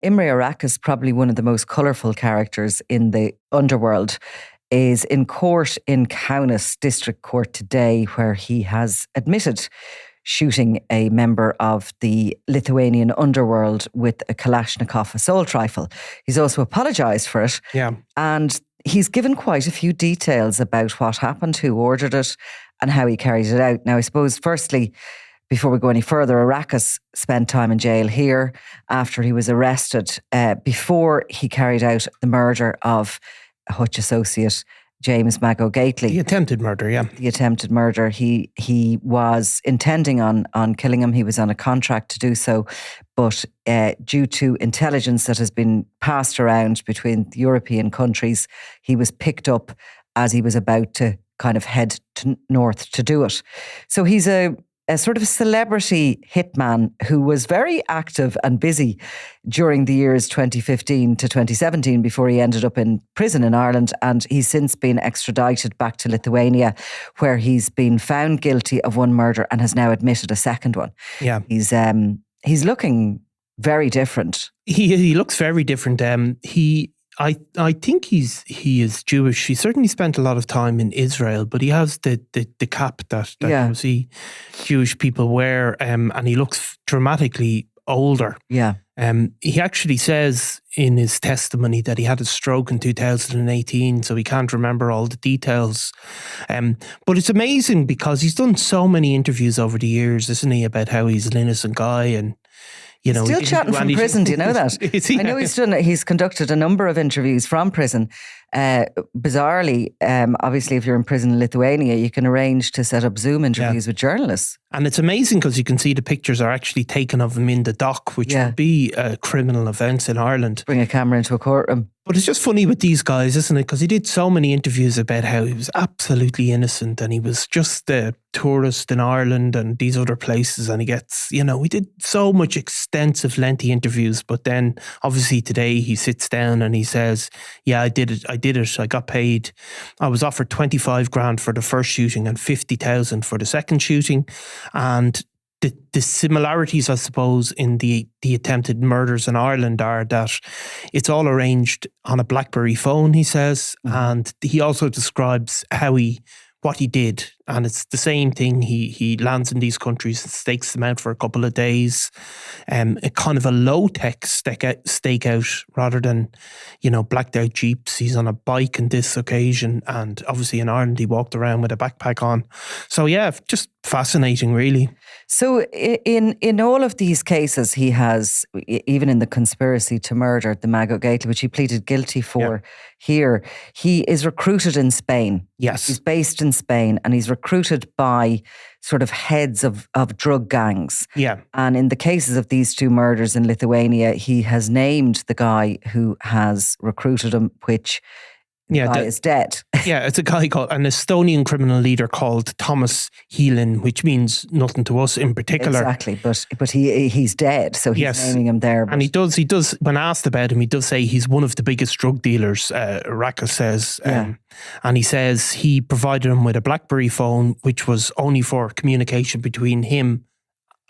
Imre Arakas, probably one of the most colourful characters in the underworld, is in court in Kaunas District Court today, where he has admitted shooting a member of the Lithuanian underworld with a Kalashnikov assault rifle. He's also apologised for it. Yeah. And he's given quite a few details about what happened, who ordered it, and how he carried it out. Now, I suppose, firstly, before we go any further, Arakas spent time in jail here after he was arrested before he carried out the murder of a Hutch associate, James Mago Gately. The attempted murder, yeah. The attempted murder. He was intending on killing him. He was on a contract to do so. But due to intelligence that has been passed around between the European countries, he was picked up as he was about to kind of head to north to do it. So he's a sort of a celebrity hitman who was very active and busy during the years 2015 to 2017 before he ended up in prison in Ireland. And he's since been extradited back to Lithuania, where he's been found guilty of one murder and has now admitted a second one. Yeah. He's looking very different. He looks very different. I think he is Jewish. He certainly spent a lot of time in Israel, but he has the cap that you see Jewish people wear, and he looks dramatically older. Yeah. He actually says in his testimony that he had a stroke in 2018, so he can't remember all the details. But it's amazing because he's done so many interviews over the years, isn't he, about how he's an innocent guy and still chatting from prison, do you know that? I know he's conducted a number of interviews from prison. Bizarrely, obviously, if you're in prison in Lithuania, you can arrange to set up Zoom interviews with journalists. And it's amazing because you can see the pictures are actually taken of him in the dock, which would be a criminal offence in Ireland. Bring a camera into a courtroom. But it's just funny with these guys, isn't it? Because he did so many interviews about how he was absolutely innocent and he was just a tourist in Ireland and these other places. And he gets, he did so much extensive, lengthy interviews. But then obviously today he sits down and he says, yeah, I did it. I got paid. I was offered 25 grand for the first shooting and 50,000 for the second shooting. And the similarities, I suppose, in the attempted murders in Ireland are that it's all arranged on a BlackBerry phone, he says. And he also describes what he did. And it's the same thing. He lands in these countries and stakes them out for a couple of days. A kind of a low-tech stakeout rather than, blacked out jeeps. He's on a bike on this occasion. And obviously in Ireland, he walked around with a backpack on. So yeah, just fascinating, really. So in all of these cases, he has, even in the conspiracy to murder the Mago Gately, which he pleaded guilty for here, he is recruited in Spain. Yes. He's based in Spain and he's recruited by sort of heads of drug gangs. Yeah. And in the cases of these two murders in Lithuania, he has named the guy who has recruited him, which guy is dead. Yeah, it's a guy called an Estonian criminal leader called Thomas Healin, which means nothing to us in particular. Exactly, but he's dead, so he's naming him there. And he does. When asked about him, he does say he's one of the biggest drug dealers. Arakas says, and he says he provided him with a BlackBerry phone, which was only for communication between him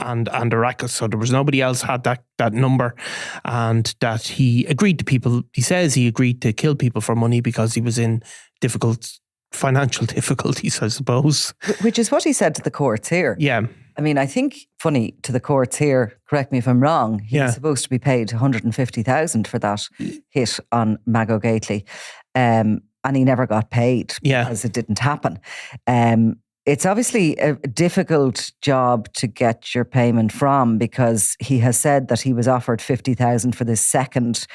and Arakas, so there was nobody else had that number, and that he agreed to people. He says he agreed to kill people for money because he was in financial difficulties, I suppose. Which is what he said to the courts here. Yeah. I mean, I think, funny, to the courts here, correct me if I'm wrong, he was supposed to be paid 150,000 for that hit on Mago Gately, and he never got paid because it didn't happen. It's obviously a difficult job to get your payment from, because he has said that he was offered 50,000 for this second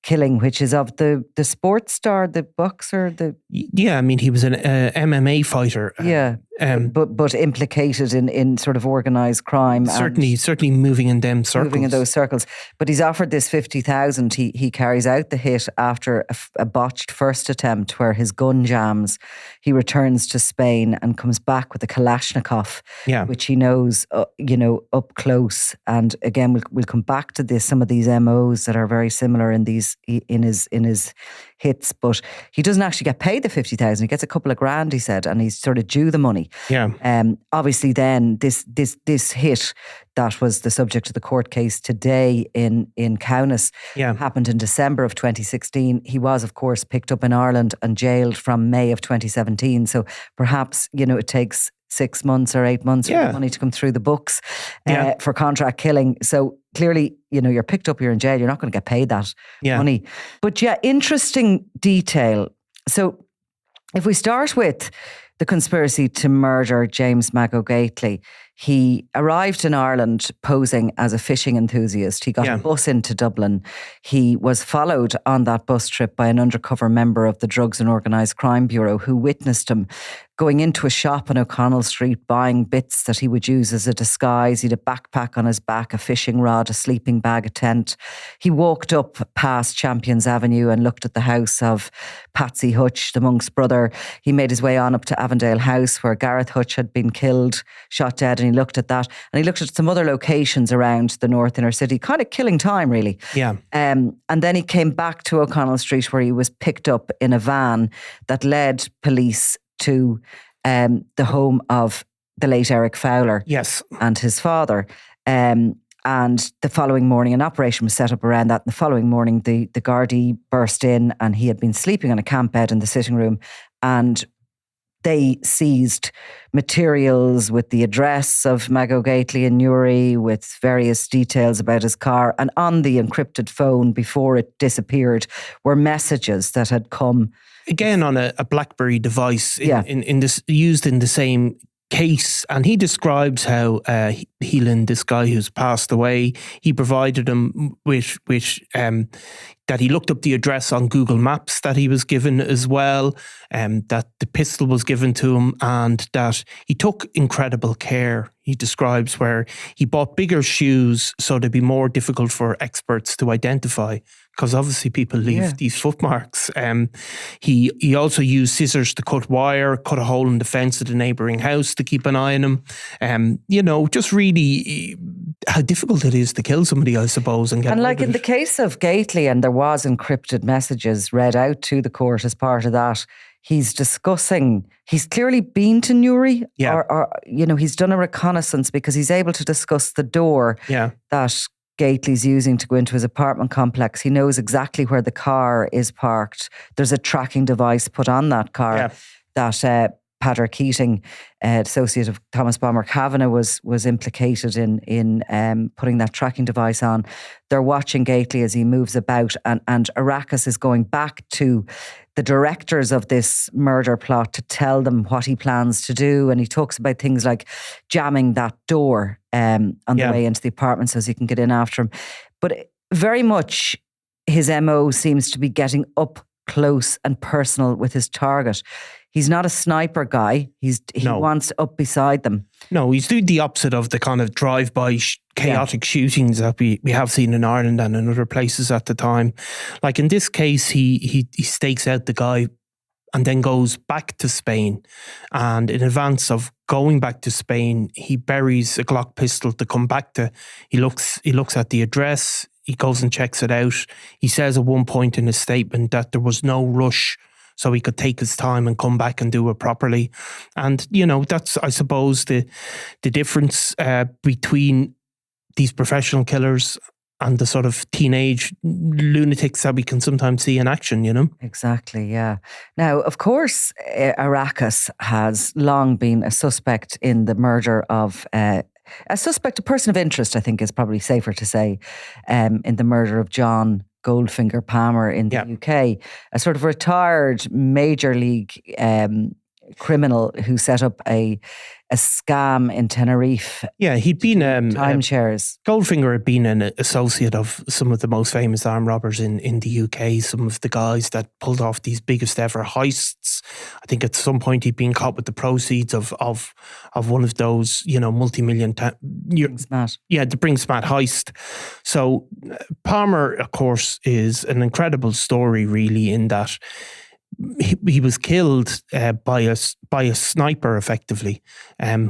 killing, which is of the sports star, the boxer, I mean, he was an MMA fighter. But implicated in sort of organised crime. Certainly moving in them circles. Moving in those circles. But he's offered this 50,000. He carries out the hit after a botched first attempt where his gun jams. He returns to Spain and comes back with a Kalashnikov, which he knows, up close. And again, we'll come back to this, some of these MOs that are very similar in these his hits, but he doesn't actually get paid the 50,000. He gets a couple of grand, he said, and he's sort of due the money. Yeah. Obviously, then this hit that was the subject of the court case today in Kaunas happened in December of 2016. He was, of course, picked up in Ireland and jailed from May of 2017. So perhaps, it takes 6 months or 8 months for the money to come through the books for contract killing. So clearly, you're picked up, you're in jail, you're not going to get paid that money. But interesting detail. So if we start with the conspiracy to murder James Mago Gately, he arrived in Ireland posing as a fishing enthusiast. He got a bus into Dublin. He was followed on that bus trip by an undercover member of the Drugs and Organised Crime Bureau who witnessed him going into a shop on O'Connell Street, buying bits that he would use as a disguise. He had a backpack on his back, a fishing rod, a sleeping bag, a tent. He walked up past Champions Avenue and looked at the house of Patsy Hutch, the monk's brother. He made his way on up to Avondale House where Gareth Hutch had been killed, shot dead, and he looked at that. And he looked at some other locations around the North Inner City, kind of killing time, really. Yeah. And then he came back to O'Connell Street where he was picked up in a van that led police to the home of the late Eric Fowler and his father. And the following morning, an operation was set up around that. And the following morning, the Gardaí burst in and he had been sleeping on a camp bed in the sitting room. And they seized materials with the address of Mago Gately in Newry, with various details about his car. And on the encrypted phone, before it disappeared, were messages that had come. Again, on a BlackBerry device in this, used in the same case. And he describes how Heelan, this guy who's passed away, he provided him with that he looked up the address on Google Maps that he was given as well, that the pistol was given to him, and that he took incredible care. He describes where he bought bigger shoes so they'd be more difficult for experts to identify, because obviously people leave these footmarks. He also used scissors to cut wire, cut a hole in the fence of the neighbouring house to keep an eye on him. Just really how difficult it is to kill somebody, I suppose. And like in the case of Gately, and there was encrypted messages read out to the court as part of that, he's discussing, he's clearly been to Newry, or he's done a reconnaissance because he's able to discuss the door that Gately's using to go into his apartment complex. He knows exactly where the car is parked. There's a tracking device put on that car that Padder Keating, associate of Thomas Bomber Kavanagh, was implicated in putting that tracking device on. They're watching Gately as he moves about, and Arakas is going back to the directors of this murder plot to tell them what he plans to do. And he talks about things like jamming that door on the way into the apartment so as he can get in after him. But very much his MO seems to be getting up close and personal with his target. He's not a sniper guy. He wants up beside them. No, he's doing the opposite of the kind of drive-by chaotic shootings that we have seen in Ireland and in other places at the time. Like in this case, he stakes out the guy and then goes back to Spain. And in advance of going back to Spain, he buries a Glock pistol to come back to. He looks at the address. He goes and checks it out. He says at one point in his statement that there was no rush, so he could take his time and come back and do it properly. And, that's, I suppose, the difference between these professional killers and the sort of teenage lunatics that we can sometimes see in action, Exactly, yeah. Now, of course, Arakas has long been a suspect in the murder of... a person of interest, I think is probably safer to say, in the murder of John Goldfinger Palmer in the UK, a sort of retired major league criminal who set up a scam in Tenerife. Yeah, he'd been timeshares. Goldfinger had been an associate of some of the most famous armed robbers in the UK. Some of the guys that pulled off these biggest ever heists. I think at some point he'd been caught with the proceeds of one of those, multi-million. The Bringsmat heist. So Palmer, of course, is an incredible story, really, in that he was killed by a sniper, effectively.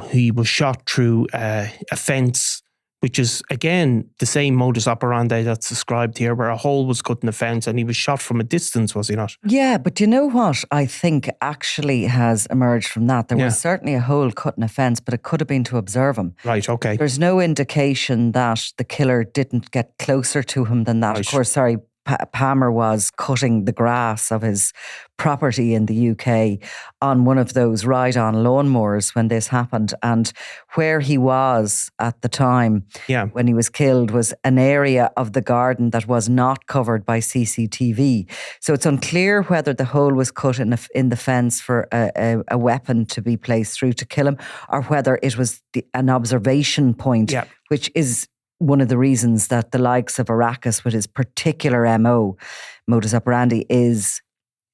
He was shot through a fence which is, again, the same modus operandi that's described here, where a hole was cut in the fence and he was shot from a distance, was he not? Yeah, but you know what I think actually has emerged from that? There was certainly a hole cut in a fence, but it could have been to observe him. Right, okay. There's no indication that the killer didn't get closer to him than that. Right. Of course, Palmer was cutting the grass of his property in the UK on one of those ride-on lawnmowers when this happened. And where he was at the time when he was killed was an area of the garden that was not covered by CCTV. So it's unclear whether the hole was cut in the fence for a weapon to be placed through to kill him, or whether it was an observation point, which is one of the reasons that the likes of Arakas, with his particular modus operandi, is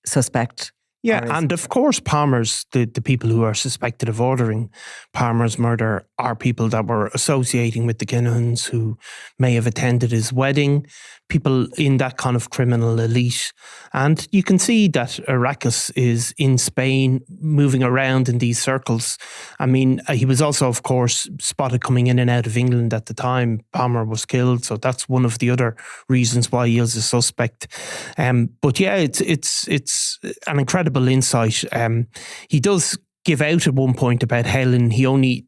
suspect. Yeah, and of course, Palmer's, the people who are suspected of ordering Palmer's murder are people that were associating with the Kinahans, who may have attended his wedding, people in that kind of criminal elite. And you can see that Arakas is in Spain, moving around in these circles. I mean, he was also, of course, spotted coming in and out of England at the time Palmer was killed. So that's one of the other reasons why he is a suspect. But yeah, it's an incredible insight. He does give out at one point about Helen. He only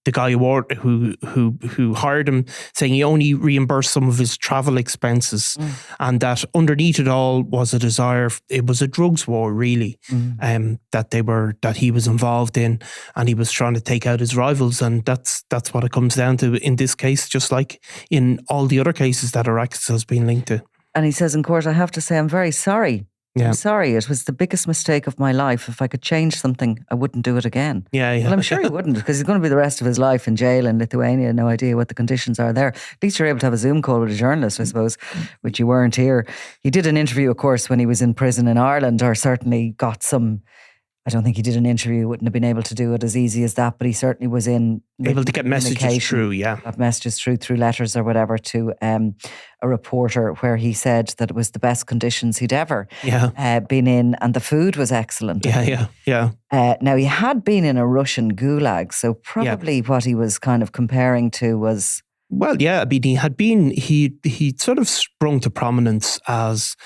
the guy who hired him, saying he only reimbursed some of his travel expenses, and that underneath it all was a desire. It was a drugs war, really, that he was involved in, and he was trying to take out his rivals, and that's what it comes down to in this case, just like in all the other cases that Arakas has been linked to. And he says in court, "I have to say, I'm very sorry. I'm sorry, it was the biggest mistake of my life. If I could change something, I wouldn't do it again." Yeah. Well, I'm sure he wouldn't, because he's going to be the rest of his life in jail in Lithuania. No idea what the conditions are there. At least you're able to have a Zoom call with a journalist, I suppose, which you weren't here. He did an interview, of course, when he was in prison in Ireland, or certainly got some... I don't think he did an interview, wouldn't have been able to do it as easy as that, but he certainly was able to get messages through, got messages through letters or whatever to a reporter, where he said that it was the best conditions he'd ever been in, and the food was excellent. Yeah. Now, he had been in a Russian gulag, so probably what he was kind of comparing to was... Well, yeah, I mean, he'd sort of sprung to prominence as...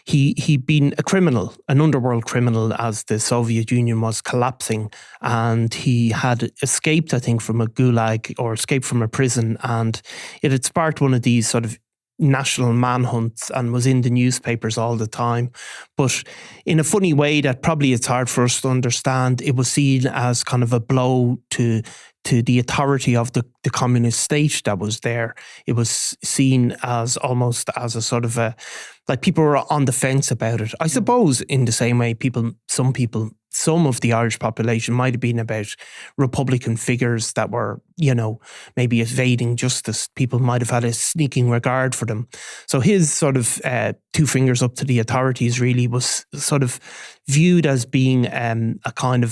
He'd been a criminal, an underworld criminal, as the Soviet Union was collapsing, and he had escaped, I think, from a gulag, or escaped from a prison, and it had sparked one of these sort of national manhunts and was in the newspapers all the time. But in a funny way that probably it's hard for us to understand, it was seen as kind of a blow to the authority of the communist state that was there. It was seen as almost as a sort of like people were on the fence about it. I suppose in the same way some of the Irish population might have been about Republican figures that were, maybe evading justice. People might have had a sneaking regard for them. So his sort of two fingers up to the authorities really was sort of viewed as being a kind of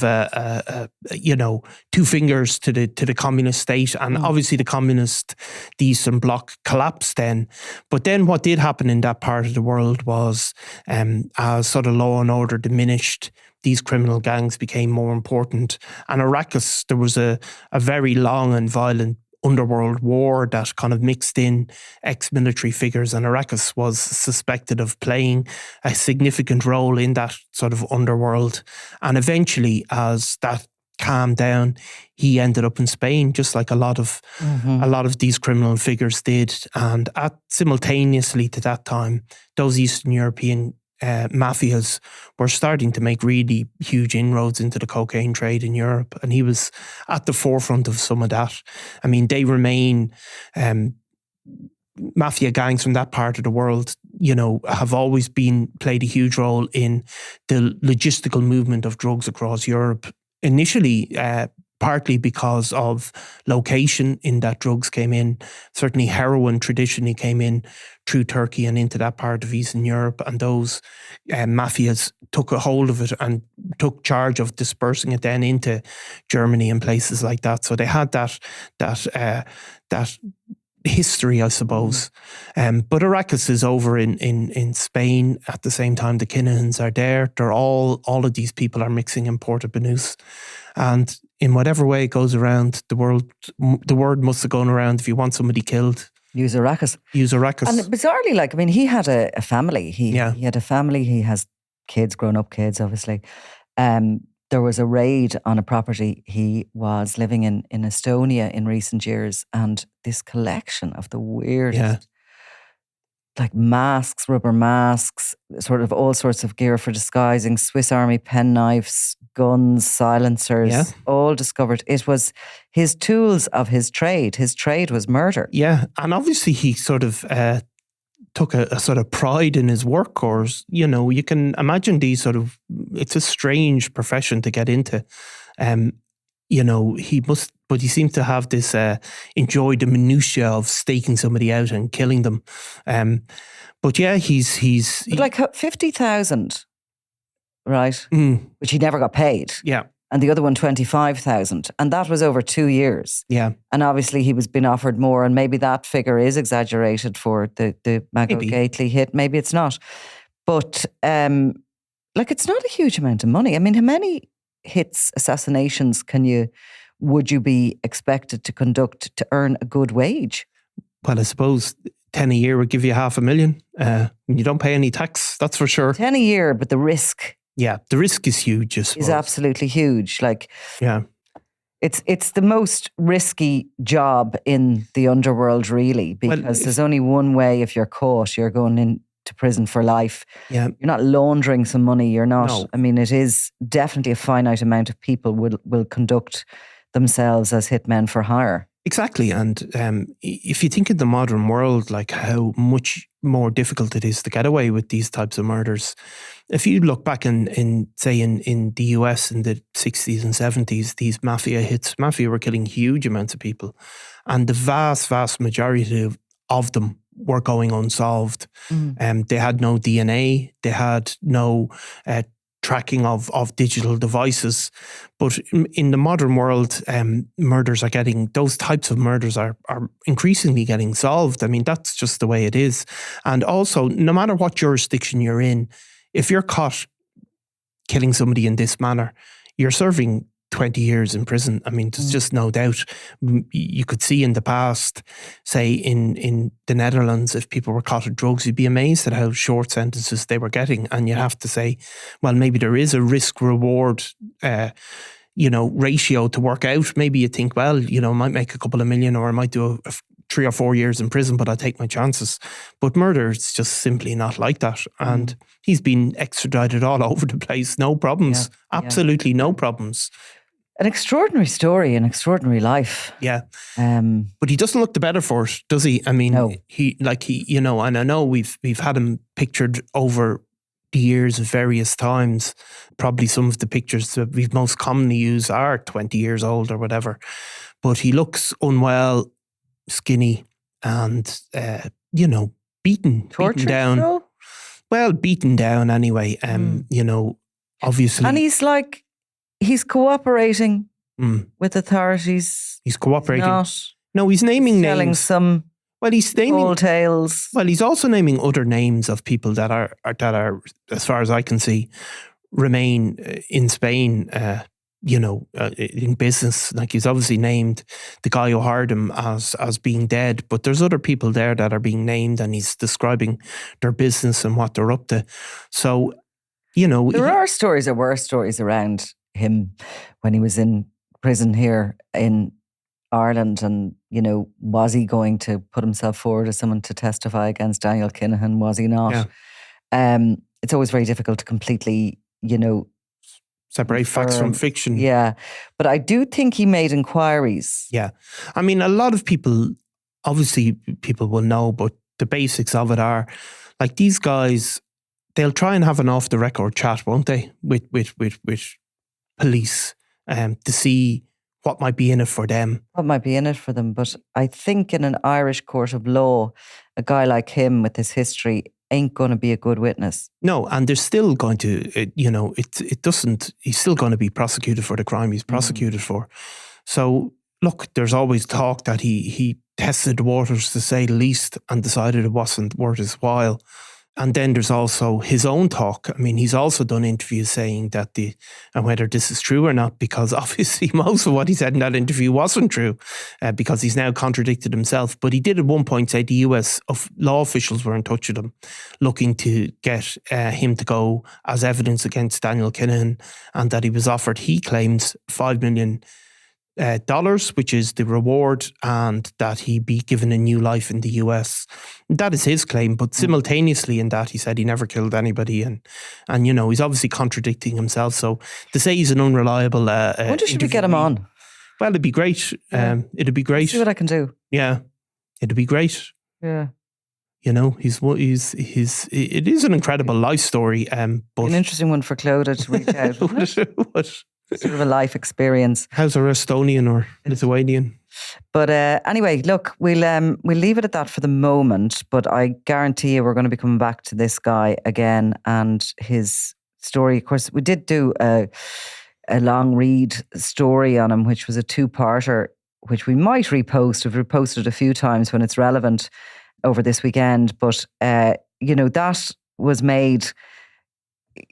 two fingers to the communist state. And obviously the Eastern Bloc collapsed then. But then what did happen in that part of the world was as sort of law and order diminished, these criminal gangs became more important. And Arakas, there was a very long and violent underworld war that kind of mixed in ex-military figures, and Arakas was suspected of playing a significant role in that sort of underworld. And eventually, as that calmed down, he ended up in Spain, just like a lot of these criminal figures did. And simultaneously to that time, those Eastern European mafias were starting to make really huge inroads into the cocaine trade in Europe, and he was at the forefront of some of that. I mean, they remain mafia gangs from that part of the world, have always played a huge role in the logistical movement of drugs across Europe. Initially, partly because of location in that drugs came in. Certainly heroin traditionally came in through Turkey and into that part of Eastern Europe, and those mafias took a hold of it and took charge of dispersing it then into Germany and places like that. So they had that history, I suppose. But Arakas is over in Spain at the same time. The Kinahans are there. All of these people are mixing in Puerto Banús. And in whatever way it goes around the world, the word must have gone around, if you want somebody killed, use Arakas. use Arakas. And bizarrely, like, I mean, he had a family. He had a family. He has kids, grown-up kids, obviously. There was a raid on a property. He was living in Estonia in recent years, and this collection of the weirdest, like masks, rubber masks, sort of all sorts of gear for disguising, Swiss Army penknives, guns, silencers, all discovered. It was his tools of his trade. His trade was murder. Yeah, and obviously he sort of took a sort of pride in his work, or, you know, you can imagine these sort of, it's a strange profession to get into. You know, but he seems to have this, enjoy the minutiae of staking somebody out and killing them. But yeah, he's like 50,000, right? Which he never got paid. Yeah. And the other one 25,000, and that was over 2 years. Yeah, and obviously he was being offered more, and maybe that figure is exaggerated for the Mago Gately hit. Maybe it's not, but like, it's not a huge amount of money. I mean, how many hits, assassinations would you be expected to conduct to earn a good wage? Well, I suppose 10 a year would give you $500,000. You don't pay any tax, that's for sure. 10 a year, but the risk. Yeah, the risk is huge, I suppose. Is absolutely huge. Like, yeah, it's the most risky job in the underworld, really, because there's only one way. If you're caught, you're going into prison for life. Yeah, you're not laundering some money. You're not. No. I mean, it is definitely a finite amount of people will conduct themselves as hitmen for hire. Exactly. And if you think in the modern world, like how much more difficult it is to get away with these types of murders. If you look back in the US in the 60s and 70s, these mafia were killing huge amounts of people. And the vast, vast majority of them were going unsolved. They had no DNA. They had no tracking of digital devices. But in the modern world, those types of murders are increasingly getting solved. I mean, that's just the way it is. And also, no matter what jurisdiction you're in, if you're caught killing somebody in this manner, you're serving 20 years in prison. I mean, there's just no doubt. You could see in the past, say in the Netherlands, if people were caught with drugs, you'd be amazed at how short sentences they were getting. And you have to say, well, maybe there is a risk-reward ratio to work out. Maybe you think, well, I might make a couple of million, or I might do 3 or 4 years in prison, but I'll take my chances. But murder, it's just simply not like that. And he's been extradited all over the place. No problems. Absolutely no problems. An extraordinary story, an extraordinary life. Yeah. But he doesn't look the better for it, does he? I mean, no. And I know we've had him pictured over the years at various times. Probably some of the pictures that we've most commonly used are 20 years old or whatever. But he looks unwell, skinny, and, beaten down. Show? Well, beaten down anyway. Obviously. And he's cooperating with authorities. He's cooperating. He's naming telling names. Some he's naming old tales. Well, he's also naming other names of people that are, as far as I can see, remain in Spain. In business. Like, he's obviously named the guy who hired him as being dead, but there's other people there that are being named, and he's describing their business and what they're up to. So, there are stories or were stories around him when he was in prison here in Ireland, and was he going to put himself forward as someone to testify against Daniel Kinahan? Was he not? It's always very difficult to completely separate facts from fiction. Yeah, but I do think he made inquiries. Yeah, I mean, a lot of people, obviously people will know, but the basics of it are, like, these guys, they'll try and have an off the record chat, won't they, with police, to see what might be in it for them. What might be in it for them. But I think in an Irish court of law, a guy like him with his history ain't going to be a good witness. No, and they're still going to, he's still going to be prosecuted for the crime he's prosecuted for. So, look, there's always talk that he tested the waters, to say the least, and decided it wasn't worth his while. And then there's also his own talk. I mean, he's also done interviews saying that and whether this is true or not, because obviously most of what he said in that interview wasn't true, because he's now contradicted himself. But he did at one point say the US law officials were in touch with him, looking to get him to go as evidence against Daniel Kinahan, and that he was offered, he claims, $5 million, which is the reward, and that he be given a new life in the US. That is his claim, but simultaneously in that he said he never killed anybody, and he's obviously contradicting himself. So to say he's an unreliable I wonder should we get him on? Well, it'd be great. It'd be great. See what I can do. Yeah, it'd be great. Yeah. It is an incredible life story. But an interesting one for Clodagh to reach out. What? Sort of a life experience. How's our Estonian or Lithuanian? But anyway, look, we'll leave it at that for the moment. But I guarantee you, we're going to be coming back to this guy again and his story. Of course, we did do a long read story on him, which was a 2-parter, which we might repost. We've reposted a few times when it's relevant over this weekend. But that was made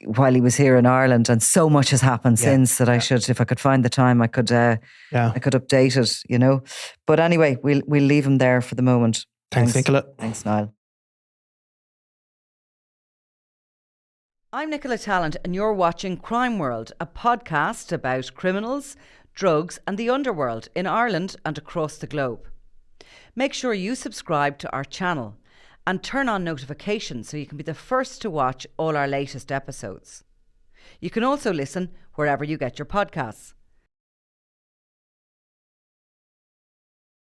while he was here in Ireland, and so much has happened since that I should, if I could find the time, I could update it, But anyway, we'll leave him there for the moment. Thanks, Nicola. Thanks, Niall. I'm Nicola Tallant, and you're watching Crime World, a podcast about criminals, drugs, and the underworld in Ireland and across the globe. Make sure you subscribe to our channel and turn on notifications so you can be the first to watch all our latest episodes. You can also listen wherever you get your podcasts.